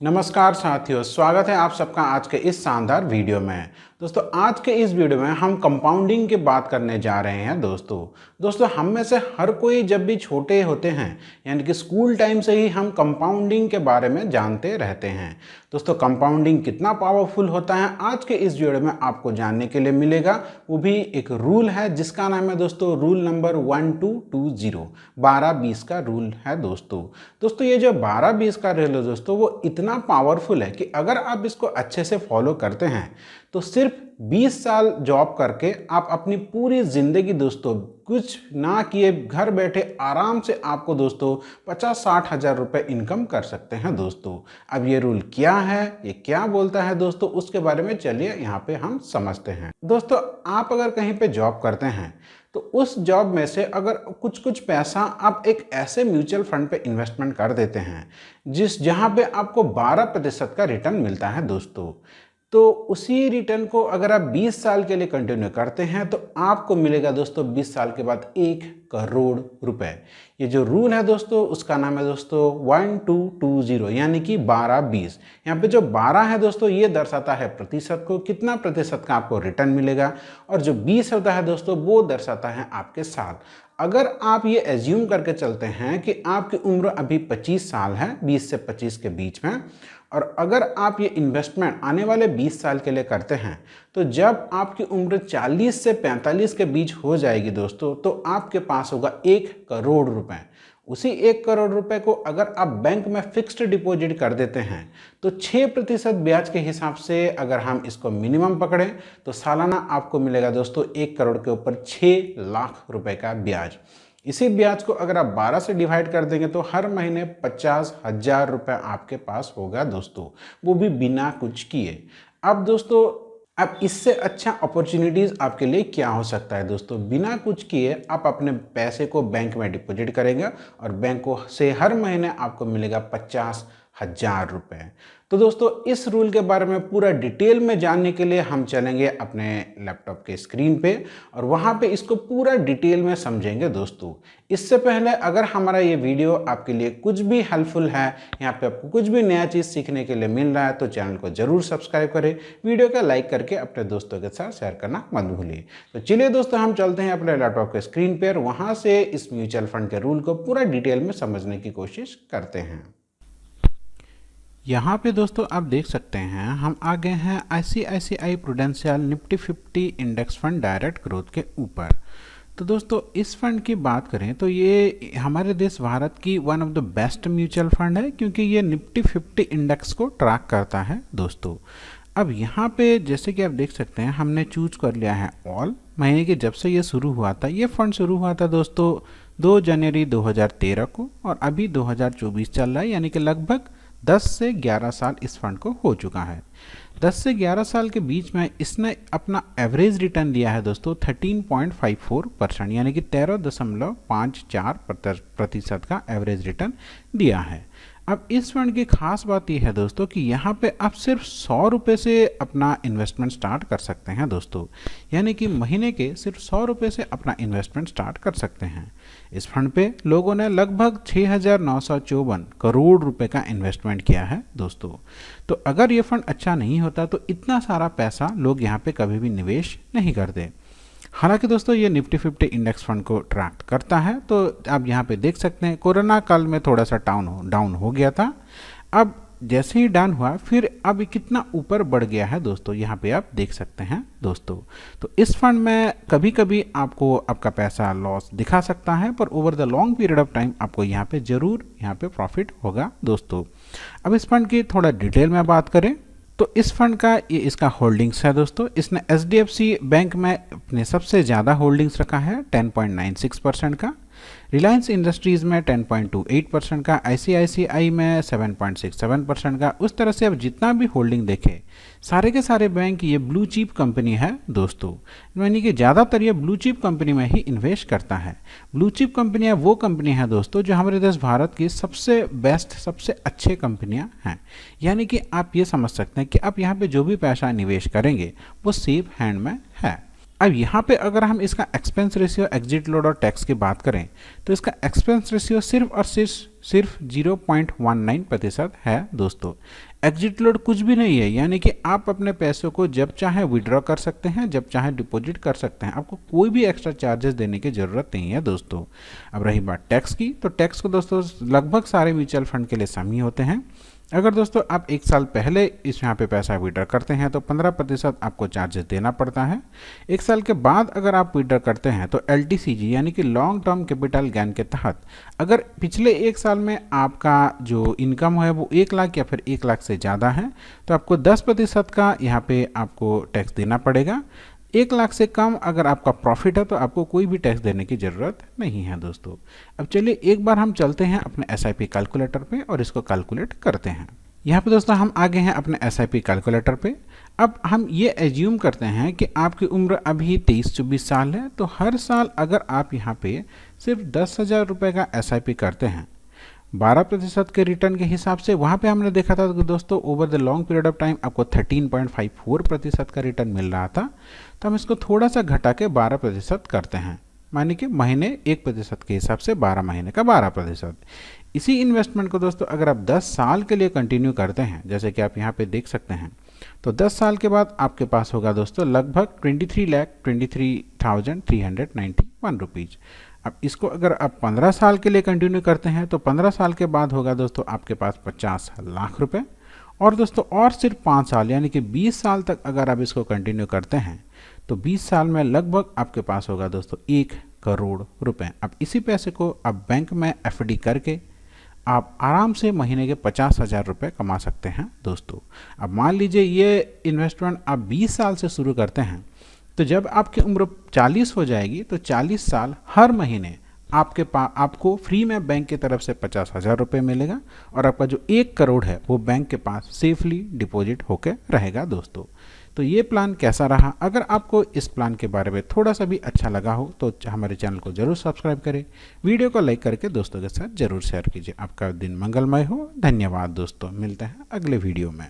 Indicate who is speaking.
Speaker 1: नमस्कार साथियों, स्वागत है आप सबका आज के इस शानदार वीडियो में। दोस्तों आज के इस वीडियो में हम कंपाउंडिंग की बात करने जा रहे हैं। दोस्तों हम में से हर कोई जब भी छोटे होते हैं यानी कि स्कूल टाइम से ही हम कंपाउंडिंग के बारे में जानते रहते हैं। दोस्तों कंपाउंडिंग कितना पावरफुल होता है आज के इस वीडियो में आपको जानने के लिए मिलेगा। वो भी एक रूल है जिसका नाम है दोस्तों रूल नंबर 1220, 12-20 का रूल है। दोस्तों ये जो 12-20 का रूल है दोस्तों वो इतना पावरफुल है कि अगर आप इसको अच्छे से फॉलो करते हैं तो सिर्फ 20 साल जॉब करके आप अपनी पूरी ज़िंदगी दोस्तों कुछ ना किए घर बैठे आराम से आपको दोस्तों 50-60 हज़ार रुपये इनकम कर सकते हैं। दोस्तों अब ये रूल क्या है, ये क्या बोलता है दोस्तों, उसके बारे में चलिए यहाँ पे हम समझते हैं। दोस्तों आप अगर कहीं पे जॉब करते हैं तो उस जॉब में से अगर कुछ पैसा आप एक ऐसे म्यूचुअल फंड पे इन्वेस्टमेंट कर देते हैं जहाँ पे आपको 12% का रिटर्न मिलता है दोस्तों, तो उसी रिटर्न को अगर आप 20 साल के लिए कंटिन्यू करते हैं तो आपको मिलेगा दोस्तों 20 साल के बाद 1 करोड़ रुपए। ये जो रूल है दोस्तों उसका नाम है दोस्तों 1220 यानी कि 12-20। यहाँ पे जो 12 है दोस्तों ये दर्शाता है प्रतिशत को, कितना प्रतिशत का आपको रिटर्न मिलेगा, और जो 20 होता है दोस्तों वो दर्शाता है आपके साल। अगर आप ये एज्यूम करके चलते हैं कि आपकी उम्र अभी 25 साल है, 20 से 25 के बीच में, और अगर आप ये इन्वेस्टमेंट आने वाले 20 साल के लिए करते हैं तो जब आपकी उम्र 40 से 45 के बीच हो जाएगी दोस्तों तो आपके पास होगा 1 करोड़ रुपए। उसी 1 करोड़ रुपए को अगर आप बैंक में फिक्स्ड डिपॉजिट कर देते हैं तो 6% ब्याज के हिसाब से अगर हम इसको मिनिमम पकड़ें तो सालाना आपको मिलेगा दोस्तों 1 करोड़ के ऊपर 6 लाख रुपए का ब्याज। इसी ब्याज को अगर आप 12 से डिवाइड कर देंगे तो हर महीने 50,000 रुपये आपके पास होगा दोस्तों, वो भी बिना कुछ किए। अब दोस्तों अब इससे अच्छा अपॉर्चुनिटीज़ आपके लिए क्या हो सकता है दोस्तों, बिना कुछ किए आप अपने पैसे को बैंक में डिपॉजिट करेंगे और बैंक को से हर महीने आपको मिलेगा 50,000 रुपये। तो दोस्तों इस रूल के बारे में पूरा डिटेल में जानने के लिए हम चलेंगे अपने लैपटॉप के स्क्रीन पे और वहाँ पे इसको पूरा डिटेल में समझेंगे दोस्तों। इससे पहले अगर हमारा ये वीडियो आपके लिए कुछ भी हेल्पफुल है, यहाँ पे आपको कुछ भी नया चीज़ सीखने के लिए मिल रहा है तो चैनल को ज़रूर सब्सक्राइब करें, वीडियो का लाइक करके अपने दोस्तों के साथ शेयर करना मत भूलिए। तो चलिए दोस्तों हम चलते हैं अपने लैपटॉप के स्क्रीन पर, वहाँ से इस म्यूचुअल फंड के रूल को पूरा डिटेल में समझने की कोशिश करते हैं। यहाँ पे दोस्तों आप देख सकते हैं हम आ गए हैं ICICI prudential Nifty 50 index fund direct growth के ऊपर। तो दोस्तों इस फंड की बात करें तो ये हमारे देश भारत की one of the best mutual fund है क्योंकि ये निफ्टी 50 इंडेक्स को ट्रैक करता है दोस्तों। अब यहाँ पे जैसे कि आप देख सकते हैं हमने चूज कर लिया है ऑल। महीने के जब से ये शुरू हुआ था, ये फंड शुरू हुआ था दोस्तों 2 जनवरी 2013 को और अभी 2024 चल रहा है, यानी कि लगभग 10 से 11 साल इस फंड को हो चुका है। 10 से 11 साल के बीच में इसने अपना एवरेज रिटर्न दिया है दोस्तों 13.54%, यानी कि 13.54% का एवरेज रिटर्न दिया है। अब इस फंड की खास बात यह है दोस्तों कि यहाँ पे आप सिर्फ 100 रुपये से अपना इन्वेस्टमेंट स्टार्ट कर सकते हैं दोस्तों, यानी कि महीने के सिर्फ 100 रुपये से अपना इन्वेस्टमेंट स्टार्ट कर सकते हैं। इस फंड पे लोगों ने लगभग 6,954 करोड़ रुपए का इन्वेस्टमेंट किया है दोस्तों। तो अगर ये फंड अच्छा नहीं होता तो इतना सारा पैसा लोग यहाँ पे कभी भी निवेश नहीं करते। हालांकि दोस्तों ये निफ्टी 50 इंडेक्स फंड को ट्रैक करता है। तो आप यहाँ पे देख सकते हैं कोरोना काल में थोड़ा सा डाउन हो गया था, अब जैसे ही डाउन हुआ फिर अब कितना ऊपर बढ़ गया है दोस्तों, यहाँ पे आप देख सकते हैं दोस्तों। तो इस फंड में कभी कभी आपको आपका पैसा लॉस दिखा सकता है पर over the long period of time आपको यहाँ पे जरूर यहाँ पे प्रॉफिट होगा दोस्तों। अब इस फंड की थोड़ा डिटेल में बात करें तो इस फंड का ये इसका होल्डिंग्स है दोस्तों। इसने HDFC बैंक में अपने सबसे ज़्यादा होल्डिंग्स रखा है 10.96% का, रिलायंस इंडस्ट्रीज़ में 10.28% का, ICICI में 7.67% का। उस तरह से अब जितना भी होल्डिंग देखे सारे के सारे बैंक ये ब्लू चिप कंपनी है दोस्तों, यानी कि ज़्यादातर ये ब्लू चिप कंपनी में ही इन्वेस्ट करता है। ब्लू चिप कंपनियां वो कंपनी है दोस्तों जो हमारे देश भारत की सबसे बेस्ट सबसे अच्छे कंपनियां हैं, यानी कि आप ये समझ सकते हैं कि आप यहाँ पे जो भी पैसा निवेश करेंगे वो सेफ हैंड में है। अब यहाँ पे अगर हम इसका एक्सपेंस रेशियो, एग्जिट लोड और टैक्स की बात करें तो इसका एक्सपेंस रेशियो सिर्फ और सिर्फ 0.19% है दोस्तों। एग्जिट लोड कुछ भी नहीं है, यानी कि आप अपने पैसों को जब चाहे विड्रॉ कर सकते हैं, जब चाहे डिपॉजिट कर सकते हैं, आपको कोई भी एक्स्ट्रा चार्जेस देने की ज़रूरत नहीं है दोस्तों। अब रही बात टैक्स की, तो टैक्स को दोस्तों लगभग सारे म्यूचुअल फंड के लिए सेम ही होते हैं। अगर दोस्तों आप 1 साल पहले इस यहाँ पे पैसा विड्रॉ करते हैं तो 15% आपको चार्जेस देना पड़ता है। 1 साल के बाद अगर आप विड्रॉ करते हैं तो LTCG यानी कि लॉन्ग टर्म कैपिटल गेन के तहत अगर पिछले 1 साल में आपका जो इनकम है वो 1 लाख या फिर 1 लाख से ज़्यादा है तो आपको 10% का यहाँ पे आपको टैक्स देना पड़ेगा। 1 लाख से कम अगर आपका प्रॉफिट है तो आपको कोई भी टैक्स देने की ज़रूरत नहीं है दोस्तों। अब चलिए एक बार हम चलते हैं अपने SIP कैलकुलेटर पे और इसको कैलकुलेट करते हैं। यहाँ पे दोस्तों हम आ गए हैं अपने SIP कैलकुलेटर पे। अब हम ये एज्यूम करते हैं कि आपकी उम्र अभी 23-24 साल है, तो हर साल अगर आप यहाँ पे सिर्फ 10,000 रुपये का SIP करते हैं 12% के रिटर्न के हिसाब से, वहाँ पे हमने देखा था कि दोस्तों over the long period of time आपको 13.54% का रिटर्न मिल रहा था। तो हम इसको थोड़ा सा घटा के 12% करते हैं, माने कि महीने 1% के हिसाब से 12 महीने का 12%। इसी इन्वेस्टमेंट को दोस्तों अगर आप 10 साल के लिए कंटिन्यू करते हैं, जैसे कि आप यहाँ पे देख सकते हैं, तो 10 साल के बाद आपके पास होगा दोस्तों लगभग 23,23,391 रुपीज़। अब इसको अगर आप 15 साल के लिए कंटिन्यू करते हैं तो 15 साल के बाद होगा दोस्तों आपके पास 50 लाख रुपए। और दोस्तों और सिर्फ 5 साल यानी कि 20 साल तक अगर आप इसको कंटिन्यू करते हैं तो 20 साल में लगभग आपके पास होगा दोस्तों 1 करोड़ रुपए। अब इसी पैसे को आप बैंक में FD करके आप आराम से महीने के 50,000 रुपये कमा सकते हैं दोस्तों। अब मान लीजिए ये इन्वेस्टमेंट आप 20 साल से शुरू करते हैं तो जब आपकी उम्र 40 हो जाएगी तो 40 साल हर महीने आपको फ्री में बैंक की तरफ से 50,000 रुपये मिलेगा और आपका जो 1 करोड़ है वो बैंक के पास सेफली डिपॉजिट होकर रहेगा दोस्तों। तो ये प्लान कैसा रहा? अगर आपको इस प्लान के बारे में थोड़ा सा भी अच्छा लगा हो तो हमारे चैनल को जरूर सब्सक्राइब करें, वीडियो को लाइक करके दोस्तों के साथ जरूर शेयर कीजिए। आपका दिन मंगलमय हो। धन्यवाद दोस्तों, मिलते हैं अगले वीडियो में।